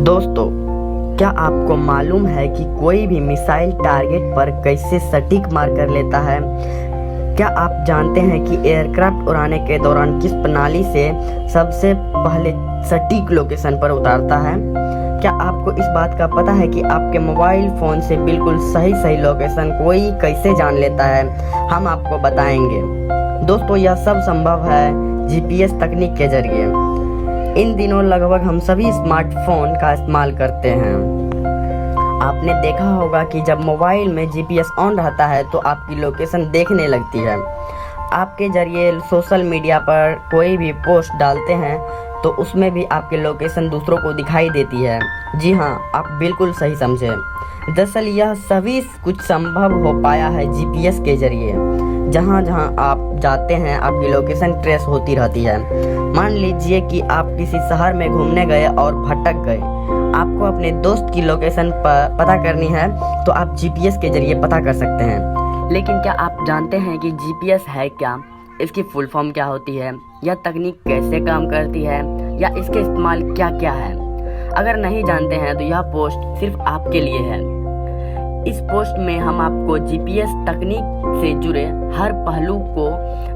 दोस्तों, क्या आपको मालूम है कि कोई भी मिसाइल टारगेट पर कैसे सटीक मार कर लेता है? क्या आप जानते हैं कि एयरक्राफ्ट उड़ाने के दौरान किस प्रणाली से सबसे पहले सटीक लोकेशन पर उतारता है? क्या आपको इस बात का पता है कि आपके मोबाइल फ़ोन से बिल्कुल सही लोकेशन कोई कैसे जान लेता है? हम आपको बताएंगे। दोस्तों, यह सब संभव है जीपीएस तकनीक के जरिए। इन दिनों लगभग हम सभी स्मार्टफोन का इस्तेमाल करते हैं। आपने देखा होगा कि जब मोबाइल में जीपीएस ऑन रहता है तो आपकी लोकेशन देखने लगती है। आपके जरिए सोशल मीडिया पर कोई भी पोस्ट डालते हैं तो उसमें भी आपकी लोकेशन दूसरों को दिखाई देती है। जी हाँ, आप बिल्कुल सही समझे। दरअसल यह सभी कुछ संभव हो पाया है जीपीएस के जरिए। जहाँ जहाँ आप जाते हैं आपकी लोकेशन ट्रेस होती रहती है। मान लीजिए कि आप किसी शहर में घूमने गए और भटक गए। आपको अपने दोस्त की लोकेशन पता करनी है तो आप जीपीएस के जरिए पता कर सकते हैं। लेकिन क्या आप जानते हैं कि जीपीएस है क्या? इसकी फुल फॉर्म क्या होती है? यह तकनीक कैसे काम करती है या इसके इस्तेमाल क्या क्या है? अगर नहीं जानते हैं तो यह पोस्ट सिर्फ आपके लिए है। इस पोस्ट में हम आपको जीपीएस तकनीक से जुड़े हर पहलू को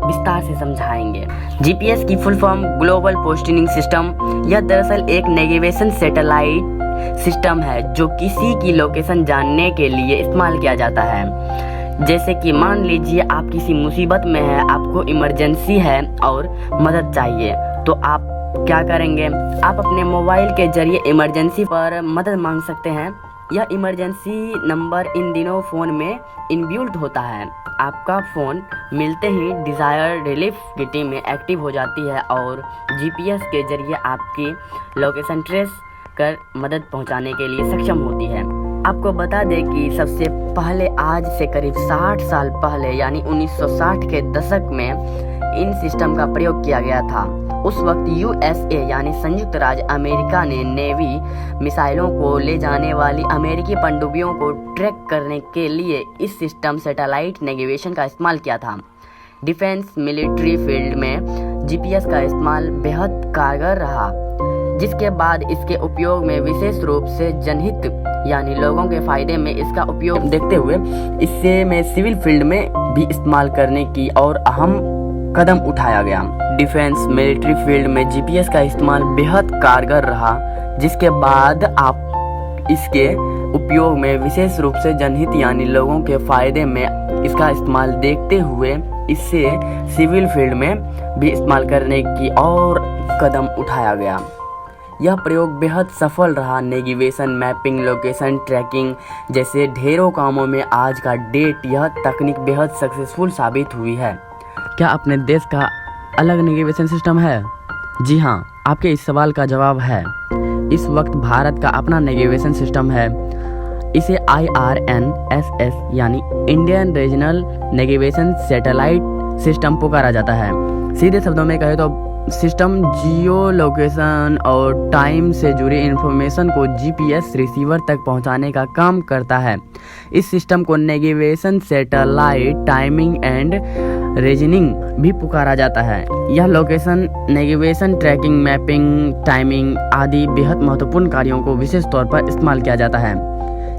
विस्तार से समझाएंगे। जीपीएस की full form global positioning system. यह दरअसल एक नेविगेशन सैटेलाइट सिस्टम है जो किसी की लोकेशन जानने के लिए इस्तेमाल किया जाता है। जैसे कि मान लीजिए आप किसी मुसीबत में हैं, आपको इमरजेंसी है और मदद चाहिए, तो आप क्या करेंगे? आप अपने मोबाइल के जरिए इमरजेंसी पर मदद मांग सकते हैं। यह इमरजेंसी नंबर इन दिनों फ़ोन में इनबिल्ट होता है। आपका फ़ोन मिलते ही डिज़ायर रिलीफ किटी में एक्टिव हो जाती है और जीपीएस के जरिए आपकी लोकेशन ट्रेस कर मदद पहुंचाने के लिए सक्षम होती है। आपको बता दें कि सबसे पहले आज से करीब 60 साल पहले यानी 1960 के दशक में इन सिस्टम का प्रयोग किया गया था। उस वक्त यूएसए यानी संयुक्त राज्य अमेरिका ने नेवी मिसाइलों को ले जाने वाली अमेरिकी पनडुब्बियों को ट्रैक करने के लिए इस सिस्टम सैटेलाइट नेविगेशन का इस्तेमाल किया था। डिफेंस मिलिट्री फील्ड में जीपीएस का इस्तेमाल बेहद कारगर रहा, जिसके बाद इसके उपयोग में विशेष रूप से जनहित यानी लोगों के फायदे में इसका उपयोग देखते हुए इससे में सिविल फील्ड में भी इस्तेमाल करने की और अहम कदम उठाया गया। डिफेंस मिलिट्री फील्ड में जीपीएस का इस्तेमाल बेहद कारगर रहा, जिसके बाद आप इसके उपयोग में विशेष रूप से जनहित यानी लोगों के फायदे में इसका इस्तेमाल देखते हुए इससे सिविल फील्ड में भी इस्तेमाल करने की और कदम उठाया गया। यह प्रयोग बेहद सफल रहा। नेविगेशन, मैपिंग, लोकेशन ट्रैकिंग जैसे ढेरों कामों में आज का डेट यह तकनीक बेहद सक्सेसफुल साबित हुई है। क्या अपने देश का अलग नेविगेशन सिस्टम है? जी हाँ, आपके इस सवाल का जवाब है। इस वक्त भारत का अपना नेविगेशन सिस्टम है। इसे IRNSS यानी Indian regional navigation satellite system पुकारा जाता है। सीधे शब्दों में कहें तो सिस्टम जियो लोकेशन और टाइम से जुड़ी इंफॉर्मेशन को जीपीएस रिसीवर तक पहुंचाने का काम करता है। इस सिस्टम को navigation satellite timing and reasoning भी पुकारा जाता है। यह location navigation, tracking, mapping, timing आदि बेहद महत्वपूर्ण कार्यों को विशेष तौर पर इस्तेमाल किया जाता है।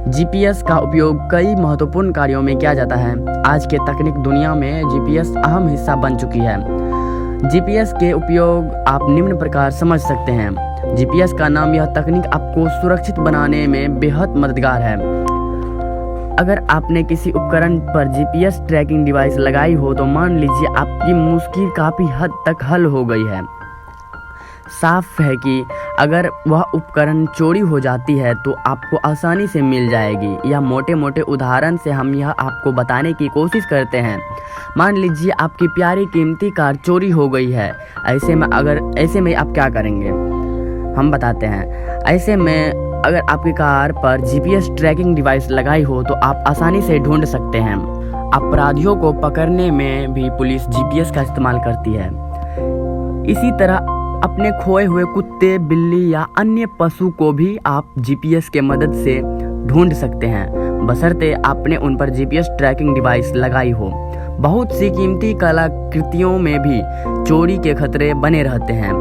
जीपीएस का उपयोग कई महत्वपूर्ण कार्यों में किया जाता है। आज के तकनीक दुनिया में जीपीएस अहम हिस्सा बन चुकी है। जीपीएस के उपयोग आप निम्न प्रकार समझ सकते हैं। जीपीएस का नाम, यह तकनीक आपको सुरक्षित बनाने में बेहद मददगार है। अगर आपने किसी उपकरण पर जीपीएस ट्रैकिंग डिवाइस लगाई हो तो मान लीजिए आपकी मुश्किल काफ़ी हद तक हल हो गई है। साफ है कि अगर वह उपकरण चोरी हो जाती है तो आपको आसानी से मिल जाएगी। यह मोटे मोटे उदाहरण से हम यह आपको बताने की कोशिश करते हैं। मान लीजिए आपकी प्यारी कीमती कार चोरी हो गई है। ऐसे में आप क्या करेंगे, हम बताते हैं। ऐसे में अगर आपकी कार पर जीपीएस ट्रैकिंग डिवाइस लगाई हो तो आप आसानी से ढूंढ सकते हैं। अपराधियों को पकड़ने में भी पुलिस जीपीएस का इस्तेमाल करती है। इसी तरह अपने खोए हुए कुत्ते, बिल्ली या अन्य पशु को भी आप जीपीएस के मदद से ढूंढ सकते हैं, बशर्ते आपने उन पर जीपीएस ट्रैकिंग डिवाइस लगाई हो। बहुत सी कीमती कलाकृतियों में भी चोरी के खतरे बने रहते हैं।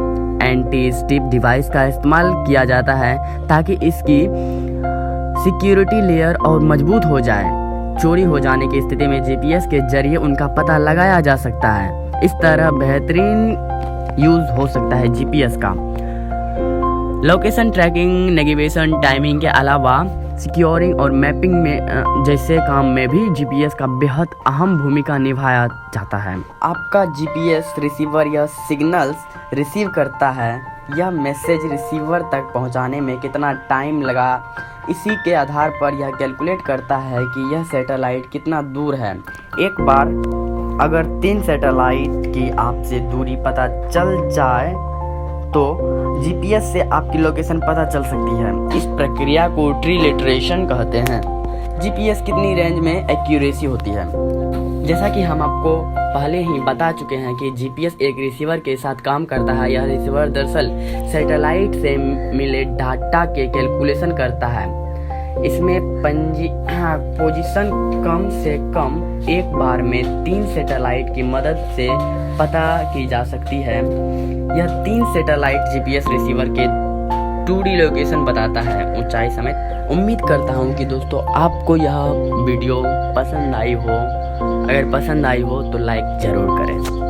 एंटी स्टिप डिवाइस का इस्तेमाल किया जाता है ताकि इसकी सिक्योरिटी लेयर और मजबूत हो जाए। चोरी हो जाने की स्थिति में जीपीएस के जरिए उनका पता लगाया जा सकता है। इस तरह बेहतरीन यूज हो सकता है जीपीएस का। लोकेशन ट्रैकिंग, नेविगेशन, टाइमिंग के अलावा सिक्योरिंग और मैपिंग में जैसे काम में भी जीपीएस का बेहद अहम भूमिका निभाया जाता है। आपका जीपीएस रिसीवर यह सिग्नल्स रिसीव करता है, यह मैसेज रिसीवर तक पहुंचाने में कितना टाइम लगा, इसी के आधार पर यह कैलकुलेट करता है कि यह सैटेलाइट कितना दूर है। एक बार अगर 3 सैटेलाइट की आपसे दूरी पता चल जाए तो जीपीएस से आपकी लोकेशन पता चल सकती है। इस प्रक्रिया को ट्रिलेटरेशन कहते हैं। जीपीएस कितनी रेंज में एक्यूरेसी होती है? जैसा कि हम आपको पहले ही बता चुके हैं कि जीपीएस एक रिसीवर के साथ काम करता है। यह रिसीवर दरअसल सैटेलाइट से मिले डाटा के कैलकुलेशन करता है। इसमें पोजीशन कम से कम एक बार में 3 सैटेलाइट की मदद से पता की जा सकती है। यह 3 सैटेलाइट जीपीएस रिसीवर के 2D लोकेशन बताता है, ऊंचाई समेत। उम्मीद करता हूं कि दोस्तों आपको यह वीडियो पसंद आई हो। अगर पसंद आई हो तो लाइक जरूर करें।